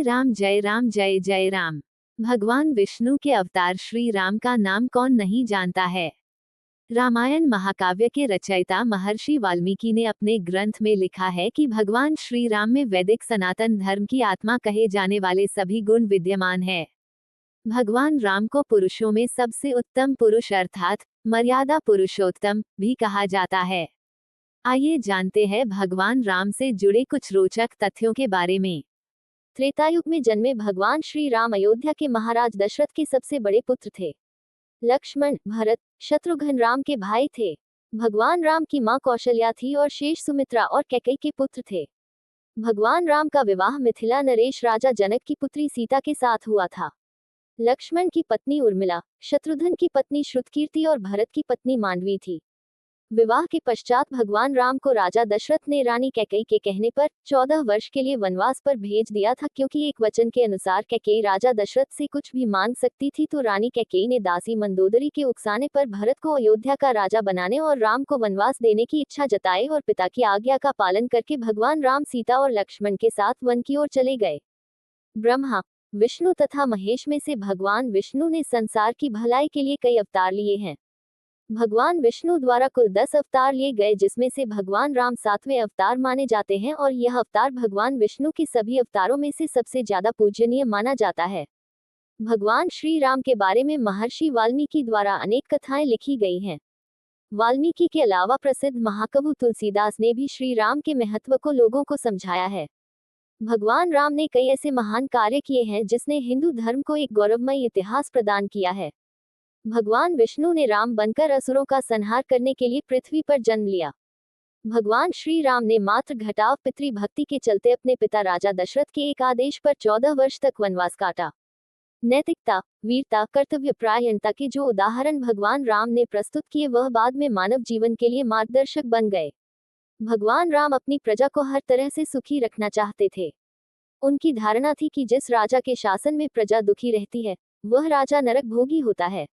राम जय जय राम। भगवान विष्णु के अवतार श्री राम का नाम कौन नहीं जानता है। रामायण महाकाव्य के रचयिता महर्षि वाल्मीकि ने अपने ग्रंथ में लिखा है कि भगवान श्री राम में वैदिक सनातन धर्म की आत्मा कहे जाने वाले सभी गुण विद्यमान है। भगवान राम को पुरुषों में सबसे उत्तम पुरुष अर्थात मर्यादा पुरुषोत्तम भी कहा जाता है। आइए जानते हैं भगवान राम से जुड़े कुछ रोचक तथ्यों के बारे में। त्रेतायुग में जन्मे भगवान श्री राम अयोध्या के महाराज दशरथ के सबसे बड़े पुत्र थे। लक्ष्मण, भरत, शत्रुघ्न राम के भाई थे। भगवान राम की मां कौशल्या थी और शेष सुमित्रा और कैकेयी के पुत्र थे। भगवान राम का विवाह मिथिला नरेश राजा जनक की पुत्री सीता के साथ हुआ था। लक्ष्मण की पत्नी उर्मिला, शत्रुघ्न की पत्नी श्रुतकीर्ति और भरत की पत्नी मांडवी थी। विवाह के पश्चात भगवान राम को राजा दशरथ ने रानी कैकेयी के कहने पर 14 वर्ष के लिए वनवास पर भेज दिया था, क्योंकि एक वचन के अनुसार कैकेयी राजा दशरथ से कुछ भी मांग सकती थी। तो रानी कैकेयी ने दासी मंदोदरी के उकसाने पर भरत को अयोध्या का राजा बनाने और राम को वनवास देने की इच्छा जताई और पिता की आज्ञा का पालन करके भगवान राम सीता और लक्ष्मण के साथ वन की ओर चले गए। ब्रह्मा, विष्णु तथा महेश में से भगवान विष्णु ने संसार की भलाई के लिए कई अवतार लिए हैं। भगवान विष्णु द्वारा कुल 10 अवतार लिए गए, जिसमें से भगवान राम 7वें अवतार माने जाते हैं और यह अवतार भगवान विष्णु के सभी अवतारों में से सबसे ज्यादा पूजनीय माना जाता है। भगवान श्री राम के बारे में महर्षि वाल्मीकि द्वारा अनेक कथाएं लिखी गई हैं। वाल्मीकि के अलावा प्रसिद्ध महाकवि तुलसीदास ने भी श्री राम के महत्व को लोगों को समझाया है। भगवान राम ने कई ऐसे महान कार्य किए हैं जिसने हिंदू धर्म को एक गौरवमय इतिहास प्रदान किया है। भगवान विष्णु ने राम बनकर असुरों का संहार करने के लिए पृथ्वी पर जन्म लिया। भगवान श्री राम ने मात्र घटाव पितृ भक्ति के चलते अपने पिता राजा दशरथ के एक आदेश पर 14 वर्ष तक वनवास काटा। नैतिकता, वीरता, कर्तव्य परायणता के जो उदाहरण भगवान राम ने प्रस्तुत किए वह बाद में मानव जीवन के लिए मार्गदर्शक बन गए। भगवान राम अपनी प्रजा को हर तरह से सुखी रखना चाहते थे। उनकी धारणा थी कि जिस राजा के शासन में प्रजा दुखी रहती है वह राजा नरक भोगी होता है।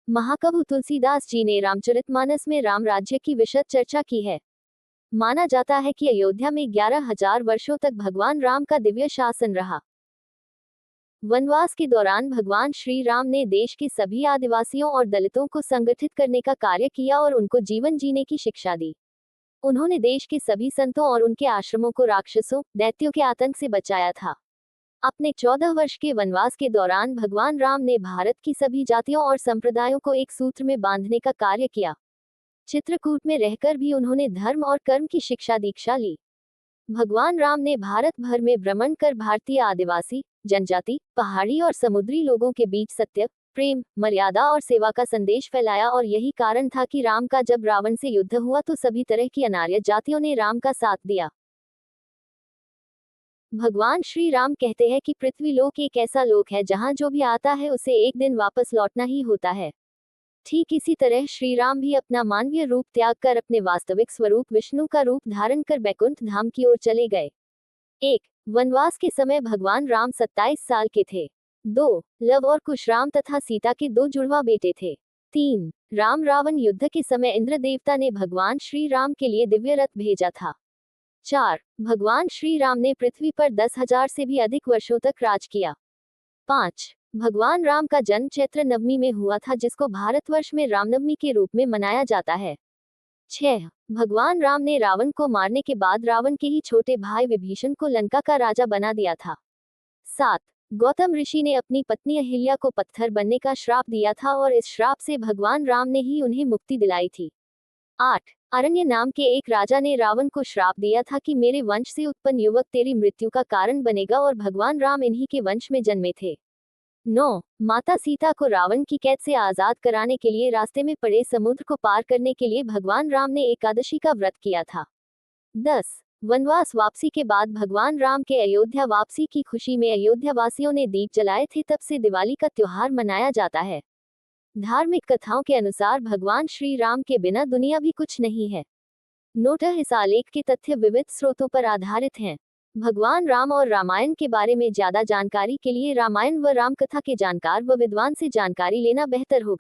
महाकवि तुलसीदास जी ने रामचरितमानस में राम राज्य की विशद चर्चा की है। माना जाता है कि अयोध्या में 11,000 वर्षों तक भगवान राम का दिव्य शासन रहा। वनवास के दौरान भगवान श्री राम ने देश के सभी आदिवासियों और दलितों को संगठित करने का कार्य किया और उनको जीवन जीने की शिक्षा दी। उन्होंने देश के सभी संतों और उनके आश्रमों को राक्षसों, दैत्यों के आतंक से बचाया था। अपने 14 वर्ष के वनवास के दौरान भगवान राम ने भारत की सभी जातियों और संप्रदायों को एक सूत्र में बांधने का कार्य किया। चित्रकूट में रहकर भी उन्होंने धर्म और कर्म की शिक्षा दीक्षा ली। भगवान राम ने भारत भर में भ्रमण कर भारतीय आदिवासी, जनजाति, पहाड़ी और समुद्री लोगों के बीच सत्य, प्रेम, मर्यादा और सेवा का संदेश फैलाया और यही कारण था कि राम का जब रावण से युद्ध हुआ तो सभी तरह की अनार्य जातियों ने राम का साथ दिया। भगवान श्री राम कहते हैं कि पृथ्वी लोक एक ऐसा लोक है जहां जो भी आता है उसे एक दिन वापस लौटना ही होता है। ठीक इसी तरह श्री राम भी अपना मानवीय रूप त्याग कर अपने वास्तविक स्वरूप विष्णु का रूप धारण कर बैकुंठ धाम की ओर चले गए। 1. वनवास के समय भगवान राम 27 साल के थे। 2. लव और कुश राम तथा सीता के 2 जुड़वा बेटे थे। 3. राम रावण युद्ध के समय इंद्र देवता ने भगवान श्री राम के लिए दिव्य रथ भेजा था। 4. भगवान श्री राम ने पृथ्वी पर 10,000 से भी अधिक वर्षों तक राज किया। 5. भगवान राम का जन्म चैत्र नवमी में हुआ था, जिसको भारतवर्ष में रामनवमी के रूप में मनाया जाता है। 6. भगवान राम ने रावण को मारने के बाद रावण के ही छोटे भाई विभीषण को लंका का राजा बना दिया था। 7. गौतम ऋषि ने अपनी पत्नी अहिल्या को पत्थर बनने का श्राप दिया था और इस श्राप से भगवान राम ने ही उन्हें मुक्ति दिलाई थी। 8. अरण्य नाम के एक राजा ने रावण को श्राप दिया था कि मेरे वंश से उत्पन्न युवक तेरी मृत्यु का कारण बनेगा और भगवान राम इन्हीं के वंश में जन्मे थे। 9. माता सीता को रावण की कैद से आजाद कराने के लिए रास्ते में पड़े समुद्र को पार करने के लिए भगवान राम ने एकादशी का व्रत किया था। 10. वनवास वापसी के बाद भगवान राम के अयोध्या वापसी की खुशी में अयोध्या वासियों ने दीप जलाए थे, तब से दिवाली का त्योहार मनाया जाता है। धार्मिक कथाओं के अनुसार भगवान श्री राम के बिना दुनिया भी कुछ नहीं है। नोटः इस आलेख के तथ्य विविध स्रोतों पर आधारित हैं। भगवान राम और रामायण के बारे में ज्यादा जानकारी के लिए रामायण व रामकथा के जानकार व विद्वान से जानकारी लेना बेहतर होगा।